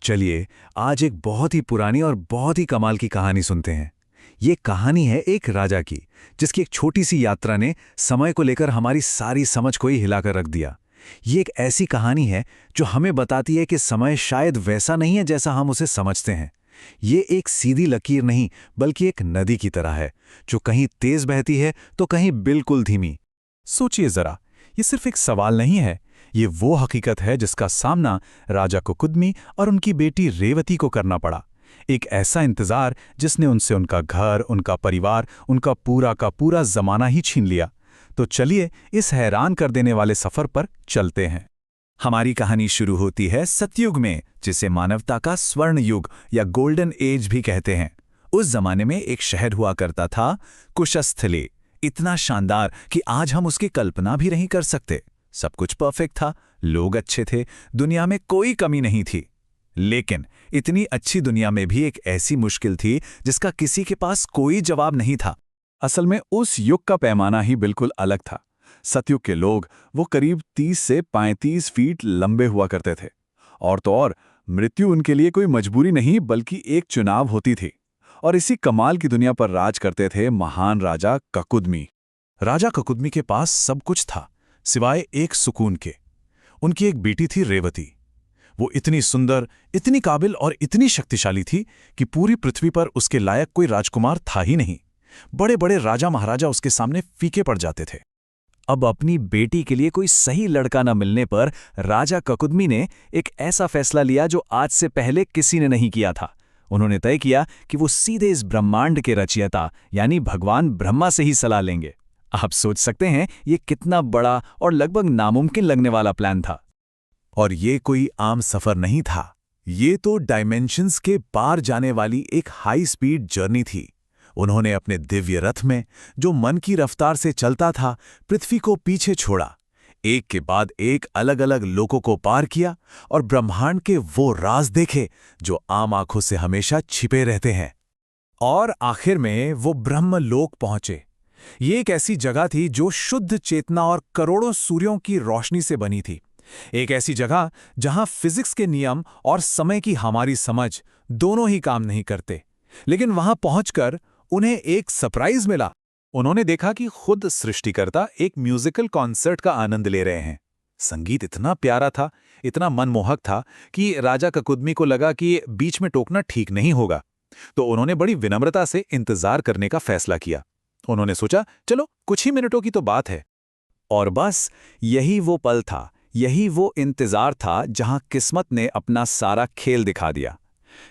चलिए आज एक बहुत ही पुरानी और बहुत ही कमाल की कहानी सुनते हैं। ये कहानी है एक राजा की, जिसकी एक छोटी सी यात्रा ने समय को लेकर हमारी सारी समझ को ही हिलाकर रख दिया। ये एक ऐसी कहानी है जो हमें बताती है कि समय शायद वैसा नहीं है जैसा हम उसे समझते हैं। ये एक सीधी लकीर नहीं, बल्कि एक नदी की तरह है, जो कहीं तेज बहती है तो कहीं बिल्कुल धीमी। सोचिए जरा, ये सिर्फ एक सवाल नहीं है, ये वो हकीकत है जिसका सामना राजा कुकुदमी और उनकी बेटी रेवती को करना पड़ा। एक ऐसा इंतजार जिसने उनसे उनका घर, उनका परिवार, उनका पूरा का पूरा जमाना ही छीन लिया। तो चलिए इस हैरान कर देने वाले सफर पर चलते हैं। हमारी कहानी शुरू होती है सतयुग में, जिसे मानवता का स्वर्ण युग या गोल्डन एज भी कहते हैं। उस जमाने में एक शहर हुआ करता था, कुशस्थली। इतना शानदार कि आज हम उसकी कल्पना भी नहीं कर सकते। सब कुछ परफेक्ट था, लोग अच्छे थे, दुनिया में कोई कमी नहीं थी। लेकिन इतनी अच्छी दुनिया में भी एक ऐसी मुश्किल थी जिसका किसी के पास कोई जवाब नहीं था। असल में उस युग का पैमाना ही बिल्कुल अलग था। सतयुग के लोग वो करीब 30 से 35 फीट लंबे हुआ करते थे। और तो और मृत्यु उनके लिए कोई मजबूरी नहीं, बल्कि एक चुनाव होती थी। और इसी कमाल की दुनिया पर राज करते थे महान राजा ककुदमी। राजा ककुदमी के पास सब कुछ था, सिवाय एक सुकून के। उनकी एक बेटी थी रेवती। वो इतनी सुंदर, इतनी काबिल और इतनी शक्तिशाली थी कि पूरी पृथ्वी पर उसके लायक कोई राजकुमार था ही नहीं। बड़े बड़े राजा महाराजा उसके सामने फीके पड़ जाते थे। अब अपनी बेटी के लिए कोई सही लड़का न मिलने पर राजा ककुदमी ने एक ऐसा फैसला लिया जो आज से पहले किसी ने नहीं किया था। उन्होंने तय किया कि वो सीधे इस ब्रह्मांड के रचयिता यानी भगवान ब्रह्मा से ही सलाह लेंगे। आप सोच सकते हैं ये कितना बड़ा और लगभग नामुमकिन लगने वाला प्लान था। और ये कोई आम सफर नहीं था, ये तो डायमेंशंस के पार जाने वाली एक हाई स्पीड जर्नी थी। उन्होंने अपने दिव्य रथ में, जो मन की रफ्तार से चलता था, पृथ्वी को पीछे छोड़ा, एक के बाद एक अलग अलग लोकों को पार किया और ब्रह्मांड के वो राज देखे जो आम आंखों से हमेशा छिपे रहते हैं। और आखिर में वो ब्रह्मलोक पहुंचे। ये एक ऐसी जगह थी जो शुद्ध चेतना और करोड़ों सूर्यों की रोशनी से बनी थी। एक ऐसी जगह जहां फिजिक्स के नियम और समय की हमारी समझ दोनों ही काम नहीं करते। लेकिन वहां पहुंचकर उन्हें एक सरप्राइज मिला। उन्होंने देखा कि खुद सृष्टिकर्ता एक म्यूजिकल कॉन्सर्ट का आनंद ले रहे हैं। संगीत इतना प्यारा था, इतना मनमोहक था कि राजा ककुदमी को लगा कि बीच में टोकना ठीक नहीं होगा। तो उन्होंने बड़ी विनम्रता से इंतजार करने का फैसला किया। उन्होंने सोचा, चलो कुछ ही मिनटों की तो बात है। और बस यही वो पल था, यही वो इंतजार था जहां किस्मत ने अपना सारा खेल दिखा दिया।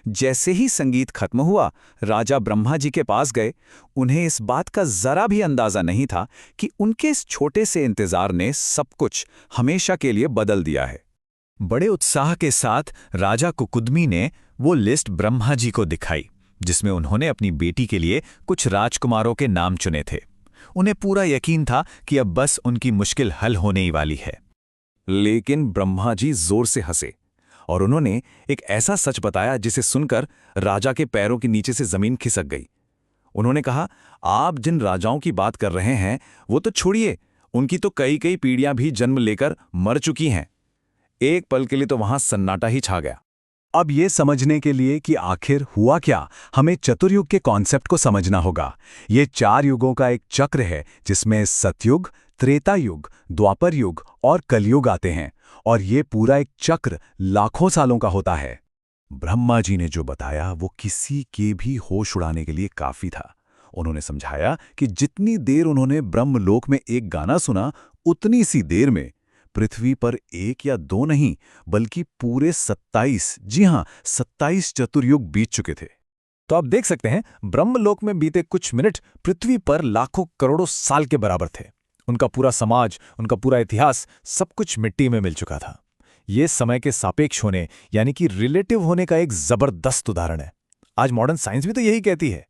जैसे ही संगीत खत्म हुआ, राजा ब्रह्मा जी के पास गए। उन्हें इस बात का जरा भी अंदाजा नहीं था कि उनके इस छोटे से इंतजार ने सब कुछ हमेशा के लिए बदल दिया है। बड़े उत्साह के साथ राजा कुकुदमी ने वो लिस्ट ब्रह्मा जी को दिखाई, जिसमें उन्होंने अपनी बेटी के लिए कुछ राजकुमारों के नाम चुने थे। उन्हें पूरा यकीन था कि अब बस उनकी मुश्किल हल होने ही वाली है। लेकिन ब्रह्मा जी जोर से हंसे और उन्होंने एक ऐसा सच बताया जिसे सुनकर राजा के पैरों के नीचे से जमीन खिसक गई। उन्होंने कहा, आप जिन राजाओं की बात कर रहे हैं वो तो छोड़िए, उनकी तो कई कई पीढ़ियां भी जन्म लेकर मर चुकी हैं। एक पल के लिए तो वहां सन्नाटा ही छा गया। अब ये समझने के लिए कि आखिर हुआ क्या, हमें चतुर्युग के कॉन्सेप्ट को समझना होगा। ये 4 युगों का एक चक्र है जिसमें सतयुग, त्रेता युग, द्वापर युग और कलयुग आते हैं। और ये पूरा एक चक्र लाखों सालों का होता है। ब्रह्मा जी ने जो बताया वो किसी के भी होश उड़ाने के लिए काफी था। उन्होंने समझाया कि जितनी देर उन्होंने ब्रह्मलोक में एक गाना सुना, उतनी सी देर में पृथ्वी पर 1 या 2 नहीं, बल्कि पूरे 27, जी हां 27 चतुर्युग बीत चुके थे। तो आप देख सकते हैं, ब्रह्मलोक में बीते कुछ मिनट पृथ्वी पर लाखों करोड़ों साल के बराबर थे। उनका पूरा समाज, उनका पूरा इतिहास, सब कुछ मिट्टी में मिल चुका था। ये समय के सापेक्ष होने यानी कि रिलेटिव होने का एक जबरदस्त उदाहरण है। आज मॉडर्न साइंस भी तो यही कहती है।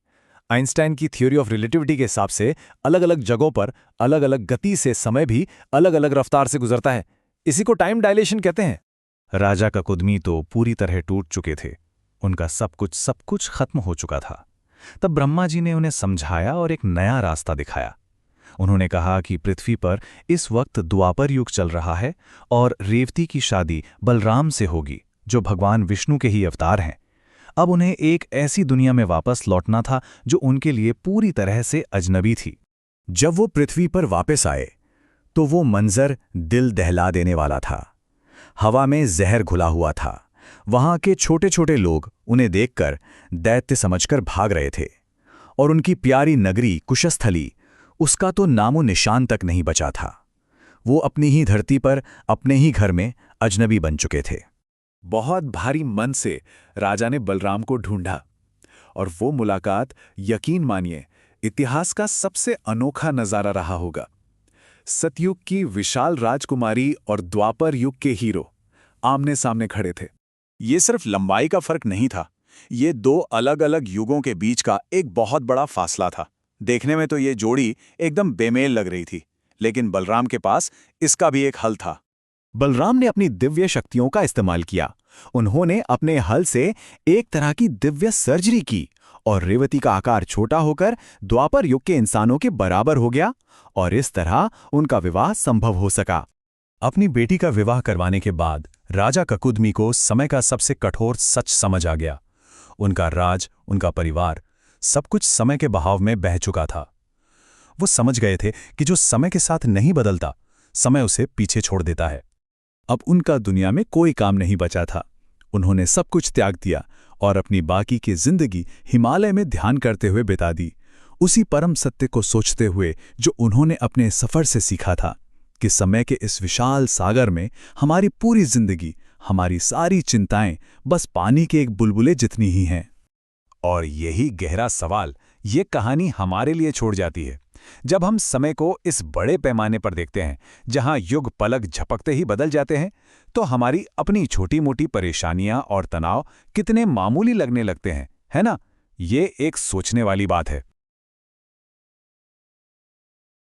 आइंस्टाइन की थ्योरी ऑफ रिलेटिविटी के हिसाब से अलग अलग जगहों पर अलग अलग गति से समय भी अलग अलग रफ्तार से गुजरता है। इसी को टाइम डायलेशन कहते हैं। राजा ककुदमी तो पूरी तरह टूट चुके थे। उनका सब कुछ खत्म हो चुका था। तब ब्रह्मा जी ने उन्हें समझाया और एक नया रास्ता दिखाया। उन्होंने कहा कि पृथ्वी पर इस वक्त द्वापर युग चल रहा है और रेवती की शादी बलराम से होगी जो भगवान विष्णु के ही अवतार हैं। अब उन्हें एक ऐसी दुनिया में वापस लौटना था जो उनके लिए पूरी तरह से अजनबी थी। जब वो पृथ्वी पर वापस आए तो वो मंजर दिल दहला देने वाला था। हवा में जहर घुला हुआ था। वहां के छोटे छोटे लोग उन्हें देखकर दैत्य समझकर भाग रहे थे, और उनकी प्यारी नगरी कुशस्थली, उसका तो नामो निशान तक नहीं बचा था। वो अपनी ही धरती पर, अपने ही घर में अजनबी बन चुके थे। बहुत भारी मन से राजा ने बलराम को ढूंढा, और वो मुलाकात, यकीन मानिए, इतिहास का सबसे अनोखा नजारा रहा होगा। सतयुग की विशाल राजकुमारी और द्वापर युग के हीरो आमने सामने खड़े थे। ये सिर्फ लंबाई का फर्क नहीं था, ये दो अलग अलग युगों के बीच का एक बहुत बड़ा फासला था। देखने में तो ये जोड़ी एकदम बेमेल लग रही थी, लेकिन बलराम के पास इसका भी एक हल था। बलराम ने अपनी दिव्य शक्तियों का इस्तेमाल किया। उन्होंने अपने हल से एक तरह की दिव्य सर्जरी की, और रेवती का आकार छोटा होकर द्वापर युग के इंसानों के बराबर हो गया, और इस तरह उनका विवाह संभव हो सका। अपनी बेटी का विवाह करवाने के बाद राजा ककुदमी को समय का सबसे कठोर सच समझ आ गया। उनका राज, उनका परिवार, सब कुछ समय के बहाव में बह चुका था। वो समझ गए थे कि जो समय के साथ नहीं बदलता, समय उसे पीछे छोड़ देता है। अब उनका दुनिया में कोई काम नहीं बचा था। उन्होंने सब कुछ त्याग दिया और अपनी बाकी की जिंदगी हिमालय में ध्यान करते हुए बिता दी, उसी परम सत्य को सोचते हुए जो उन्होंने अपने सफर से सीखा था कि समय के इस विशाल सागर में हमारी पूरी जिंदगी, हमारी सारी चिंताएं बस पानी के एक बुलबुले जितनी ही हैं। और यही गहरा सवाल ये कहानी हमारे लिए छोड़ जाती है। जब हम समय को इस बड़े पैमाने पर देखते हैं, जहां युग पलक झपकते ही बदल जाते हैं, तो हमारी अपनी छोटी मोटी परेशानियां और तनाव कितने मामूली लगने लगते हैं, है ना? ये एक सोचने वाली बात है।